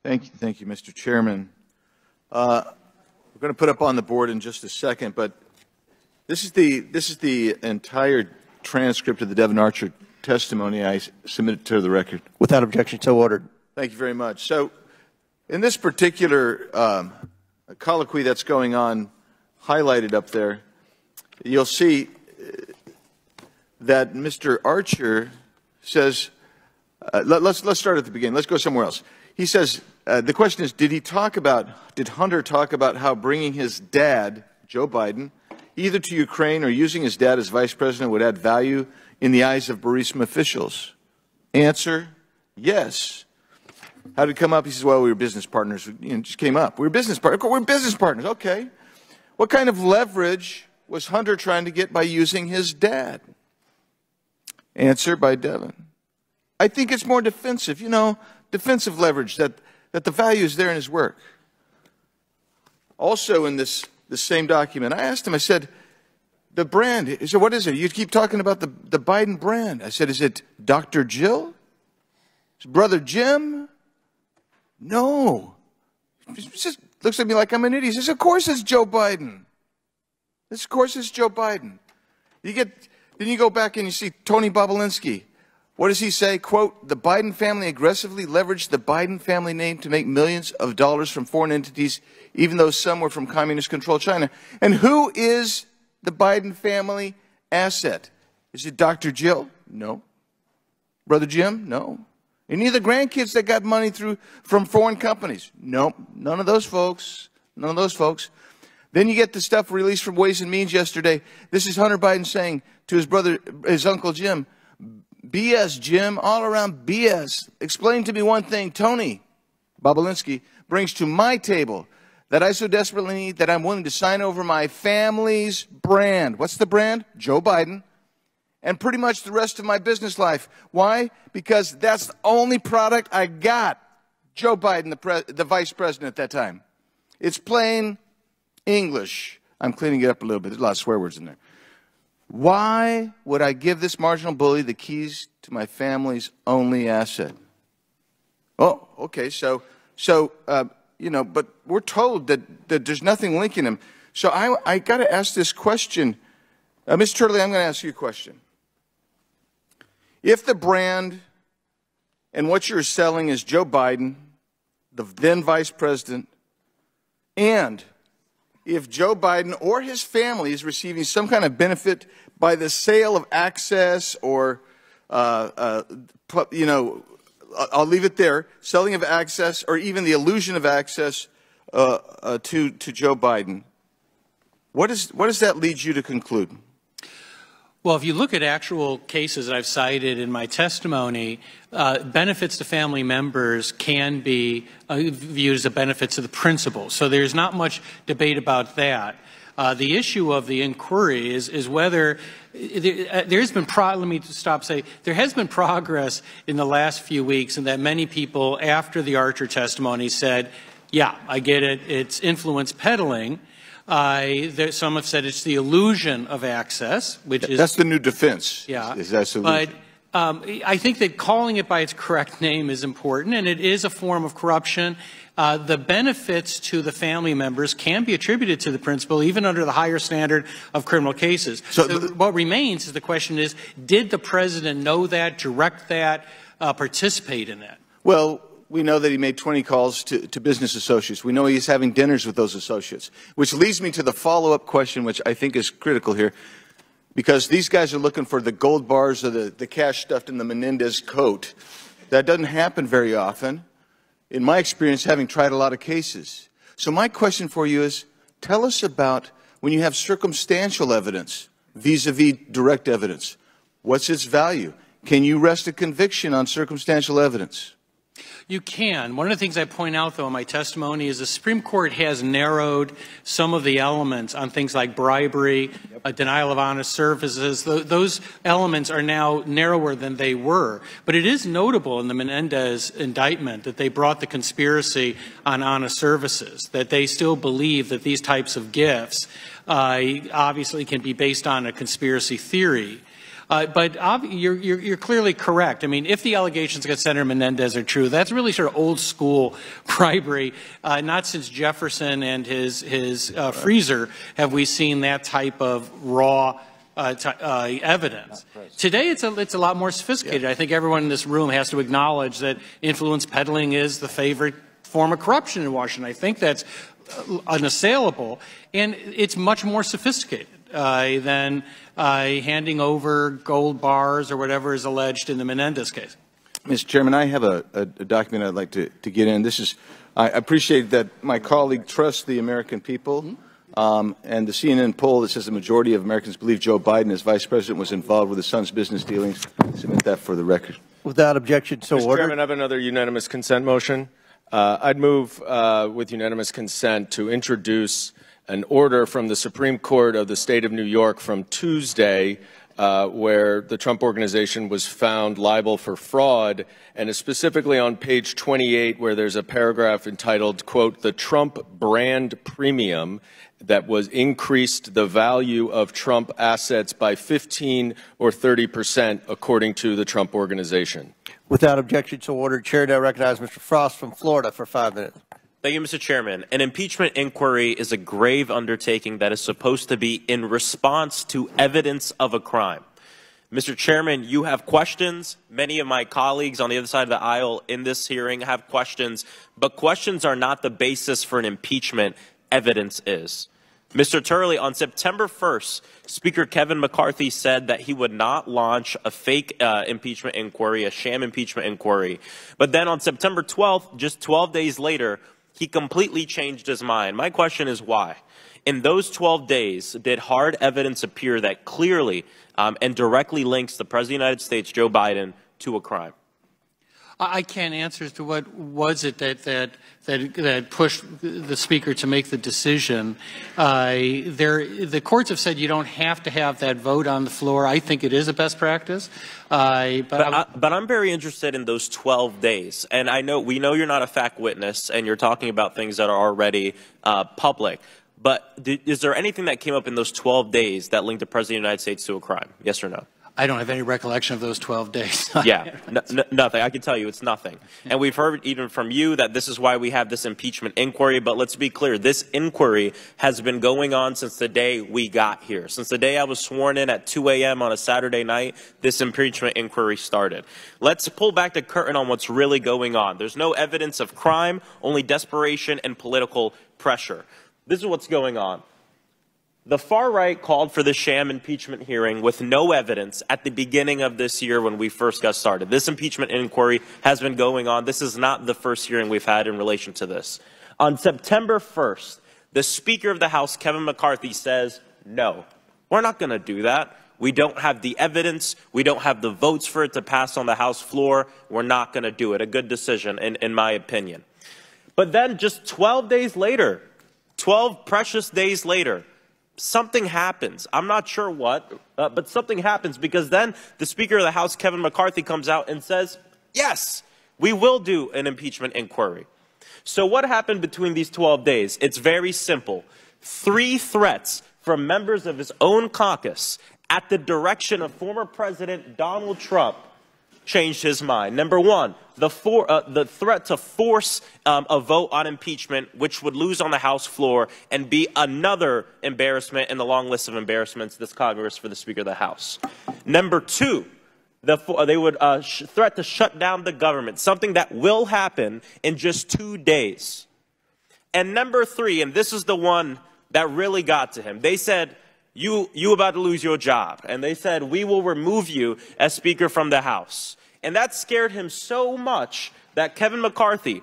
Thank you, Mr. Chairman. We're going to put up on the board in just a second, but this is the entire transcript of the Devin Archer testimony I submitted to the record. Without objection, so ordered. Thank you very much. So, in this particular colloquy that's going on, highlighted up there, you'll see that Mr. Archer says, let's start at the beginning. Let's go somewhere else. He says, the question is, did Hunter talk about how bringing his dad, Joe Biden, either to Ukraine or using his dad as vice president would add value in the eyes of Burisma officials? Answer, yes. How did it come up? He says, well, we were business partners. It just came up. We were business partners. We're business partners. Okay. What kind of leverage was Hunter trying to get by using his dad? Answer by Devin. I think it's more defensive, defensive leverage, that the value is there in his work. Also in this same document, I asked him, I said, the brand, he said, what is it? You keep talking about the Biden brand. I said, is it Dr. Jill? Is it Brother Jim? No. He just looks at me like I'm an idiot. He says, of course it's Joe Biden. Of course it's Joe Biden. Then you go back and you see Tony Bobolinsky. What does he say? Quote, the Biden family aggressively leveraged the Biden family name to make millions of dollars from foreign entities, even though some were from communist-controlled China. And who is the Biden family asset? Is it Dr. Jill? No. Brother Jim? No. Any of the grandkids that got money from foreign companies? Nope. None of those folks. None of those folks. Then you get the stuff released from Ways and Means yesterday. This is Hunter Biden saying to his uncle Jim, BS, Jim, all around BS. Explain to me one thing Tony Bobolinsky brings to my table that I so desperately need that I'm willing to sign over my family's brand. What's the brand? Joe Biden. And pretty much the rest of my business life. Why? Because that's the only product I got. Joe Biden, the vice president at that time. It's plain English. I'm cleaning it up a little bit. There's a lot of swear words in there. Why would I give this marginal bully the keys to my family's only asset? Oh, okay. So but we're told that there's nothing linking him. So I got to ask this question. Ms. Turley, I'm going to ask you a question. If the brand and what you're selling is Joe Biden, the then vice president, and if Joe Biden or his family is receiving some kind of benefit by the sale of access or, I'll leave it there, selling of access or even the illusion of access to Joe Biden, what does that lead you to conclude? Well, if you look at actual cases that I've cited in my testimony, benefits to family members can be viewed as a benefit to the principal. So there's not much debate about that. The issue of the inquiry is whether there's been let me stop say there has been progress in the last few weeks, and that many people after the Archer testimony said, yeah, I get it, it's influence peddling. Some have said it's the illusion of access, which is... That's the new defense. Yeah. Is that but I think that calling it by its correct name is important, and it is a form of corruption. The benefits to the family members can be attributed to the principal, even under the higher standard of criminal cases. So what remains is the question is, did the president know that, direct that, participate in that? Well, we know that he made 20 calls to business associates. We know he's having dinners with those associates, which leads me to the follow-up question, which I think is critical here, because these guys are looking for the gold bars or the cash stuffed in the Menendez coat. That doesn't happen very often, in my experience, having tried a lot of cases. So my question for you is, tell us about when you have circumstantial evidence vis-a-vis direct evidence. What's its value? Can you rest a conviction on circumstantial evidence? You can. One of the things I point out, though, in my testimony is the Supreme Court has narrowed some of the elements on things like bribery, denial of honest services. Those elements are now narrower than they were. But it is notable in the Menendez indictment that they brought the conspiracy on honest services, that they still believe that these types of gifts obviously can be based on a conspiracy theory. But you're clearly correct. I mean, if the allegations against Senator Menendez are true, that's really sort of old school bribery. Not since Jefferson and his freezer have we seen that type of raw evidence. Today, it's a lot more sophisticated. I think everyone in this room has to acknowledge that influence peddling is the favorite form of corruption in Washington. I think that's unassailable, and it's much more sophisticated than handing over gold bars or whatever is alleged in the Menendez case. Mr. Chairman, I have a document I'd like to get in. This is, I appreciate that my colleague trusts the American people. And the CNN poll that says the majority of Americans believe Joe Biden as vice president was involved with his son's business dealings. Submit that for the record. Without objection, so ordered. Mr. Chairman, I have another unanimous consent motion. I'd move with unanimous consent to introduce an order from the Supreme Court of the State of New York from Tuesday where the Trump Organization was found liable for fraud, and is specifically on page 28 where there's a paragraph entitled, quote, "The Trump brand premium that was increased the value of Trump assets by 15 or 30% according to the Trump Organization." Without objection, so ordered. Chair now recognizes Mr. Frost from Florida for 5 minutes. Thank you, Mr. Chairman. An impeachment inquiry is a grave undertaking that is supposed to be in response to evidence of a crime. Mr. Chairman, you have questions. Many of my colleagues on the other side of the aisle in this hearing have questions, but questions are not the basis for an impeachment. Evidence is. Mr. Turley, on September 1st, Speaker Kevin McCarthy said that he would not launch a fake impeachment inquiry, a sham impeachment inquiry. But then on September 12th, just 12 days later, he completely changed his mind. My question is why? In those 12 days, did hard evidence appear that clearly and directly links the President of the United States, Joe Biden, to a crime? I can't answer as to what was it that pushed the Speaker to make the decision. The courts have said you don't have to have that vote on the floor. I think it is a best practice. But I'm very interested in those 12 days. And we know you're not a fact witness, and you're talking about things that are already public. But is there anything that came up in those 12 days that linked the President of the United States to a crime? Yes or no? I don't have any recollection of those 12 days. Yeah, nothing. I can tell you it's nothing. And we've heard even from you that this is why we have this impeachment inquiry. But let's be clear, this inquiry has been going on since the day we got here. Since the day I was sworn in at 2 a.m. on a Saturday night, this impeachment inquiry started. Let's pull back the curtain on what's really going on. There's no evidence of crime, only desperation and political pressure. This is what's going on. The far right called for the sham impeachment hearing with no evidence at the beginning of this year when we first got started. This impeachment inquiry has been going on. This is not the first hearing we've had in relation to this. On September 1st, the Speaker of the House, Kevin McCarthy, says, no, we're not going to do that. We don't have the evidence. We don't have the votes for it to pass on the House floor. We're not going to do it. A good decision, in my opinion. But then just 12 days later, 12 precious days later, something happens. I'm not sure what, but something happens, because then the Speaker of the House, Kevin McCarthy, comes out and says, yes, we will do an impeachment inquiry. So what happened between these 12 days? It's very simple. 3 threats from members of his own caucus at the direction of former President Donald Trump changed his mind. Number one, the threat to force a vote on impeachment, which would lose on the House floor and be another embarrassment in the long list of embarrassments this Congress for the Speaker of the House. Number two, they would threat to shut down the government, something that will happen in just 2 days. And number three, and this is the one that really got to him, they said, you about to lose your job. And they said, we will remove you as Speaker from the House. And that scared him so much that Kevin McCarthy,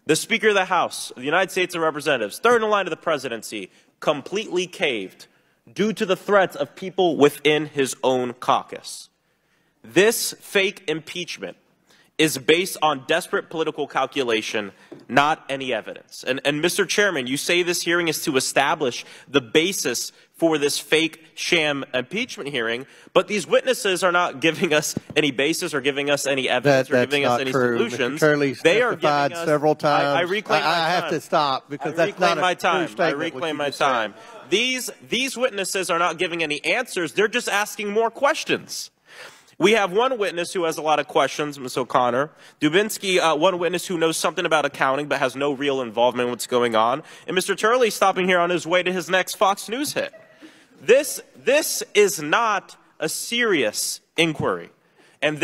the Speaker of the House of the United States of Representatives, third in line of the presidency, completely caved due to the threats of people within his own caucus. This fake impeachment is based on desperate political calculation not any evidence. And Mr. Chairman, you say this hearing is to establish the basis for this fake sham impeachment hearing, but these witnesses are not giving us any basis or giving us any evidence or giving us any solutions. They are giving us several times. I reclaim my time. I have to stop because that's not a true statement. I reclaim my time. These witnesses are not giving any answers. They're just asking more questions. We have one witness who has a lot of questions, Ms. O'Connor. Dubinsky, one witness who knows something about accounting but has no real involvement in what's going on. And Mr. Turley stopping here on his way to his next Fox News hit. This is not a serious inquiry. And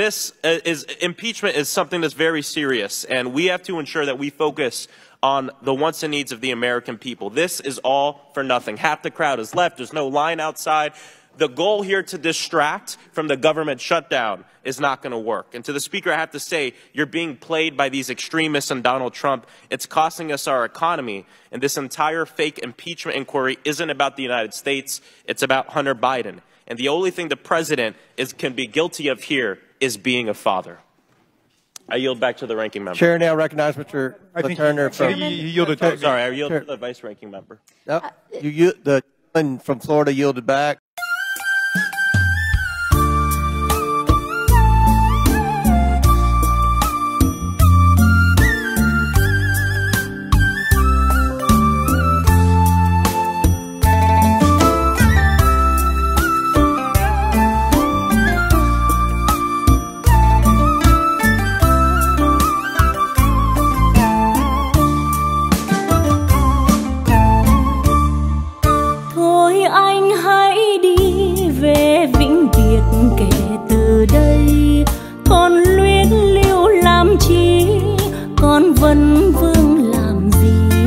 impeachment is something that's very serious. And we have to ensure that we focus on the wants and needs of the American people. This is all for nothing. Half the crowd is left. There's no line outside. The goal here to distract from the government shutdown is not going to work. And to the Speaker, I have to say, you're being played by these extremists and Donald Trump. It's costing us our economy. And this entire fake impeachment inquiry isn't about the United States. It's about Hunter Biden. And the only thing the president can be guilty of here is being a father. I yield back to the ranking member. Chair now recognize Mr. Turner from. I yield to the vice ranking member. No, the gentleman from Florida yielded back. Vấn vương làm gì,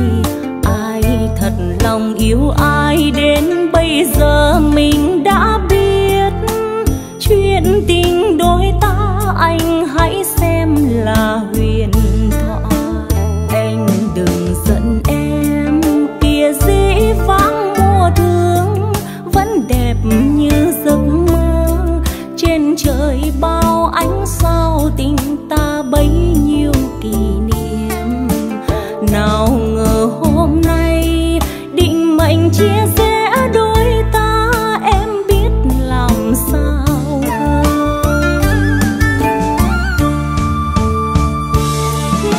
ai thật lòng yêu ai đến bây giờ mình đã biết. Chuyện tình đôi ta anh hãy xem là huyền thoại. Anh đừng giận em, kìa dĩ vãng mùa thương vẫn đẹp như giấc mơ. Trên trời bao ánh sao tình ta bấy nhiêu kỷ niệm. Nào ngờ hôm nay định mệnh chia rẽ đôi ta, em biết làm sao hơn.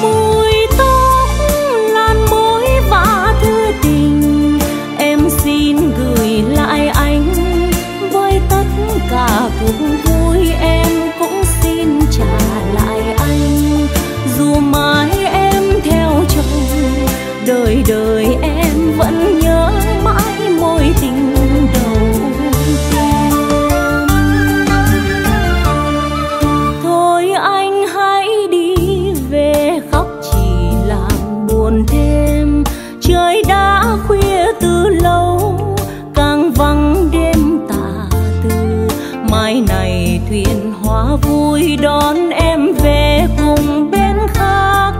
Mùi tóc lan môi và thư tình em xin gửi lại anh. Với tất cả cuộc vui em cũng xin trả lại anh. Dù mãi em theo chồng, đời đời em vẫn nhớ mãi mối tình đầu tiên. Thôi anh hãy đi về, khóc chỉ làm buồn thêm. Trời đã khuya từ lâu, càng vắng đêm tà tư. Mai này thuyền hoa vui đón em về cùng bên khác.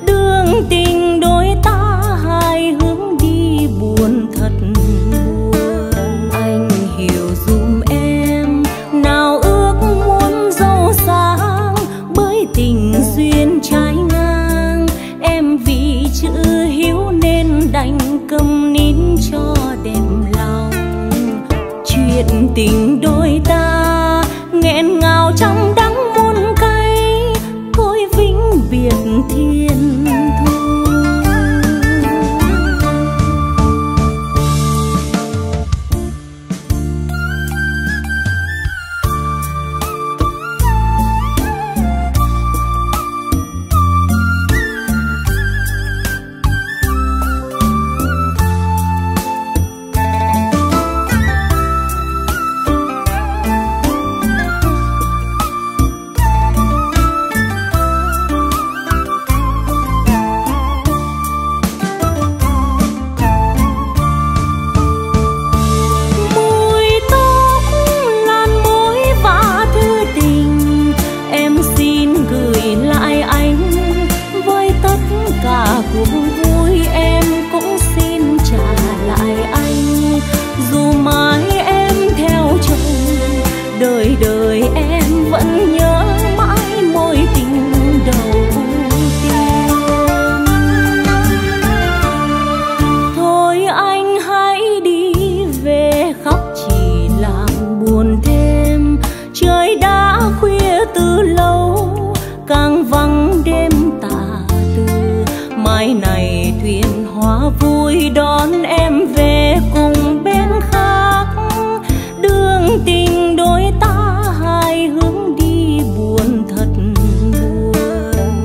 Đường tình đôi ta hai hướng đi buồn thật buồn. Anh hiểu dùm em, nào ước muốn giàu sang bởi tình duyên trái ngang. Em vì chữ hiếu nên đành câm nín cho đẹp lòng. Chuyện tình đôi ta nghẹn ngào trong đắng muôn cay, thôi vĩnh biệt thiên thu. đời đời em vẫn nhớ mãi mối tình đầu tiên. mai này thuyền hoa vui đón em về cùng bên khác. Đường tình đôi ta hai hướng đi buồn thật buồn.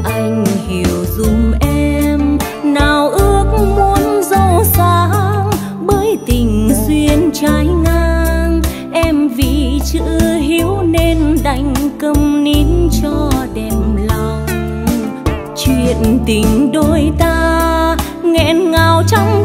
Anh hiểu dùm em nào ước muốn giàu sang, bởi tình duyên trái ngang. Em vì chữ hiếu nên đành cầm nín cho đẹp lòng. Chuyện tình đôi ta nghẹn ngào trong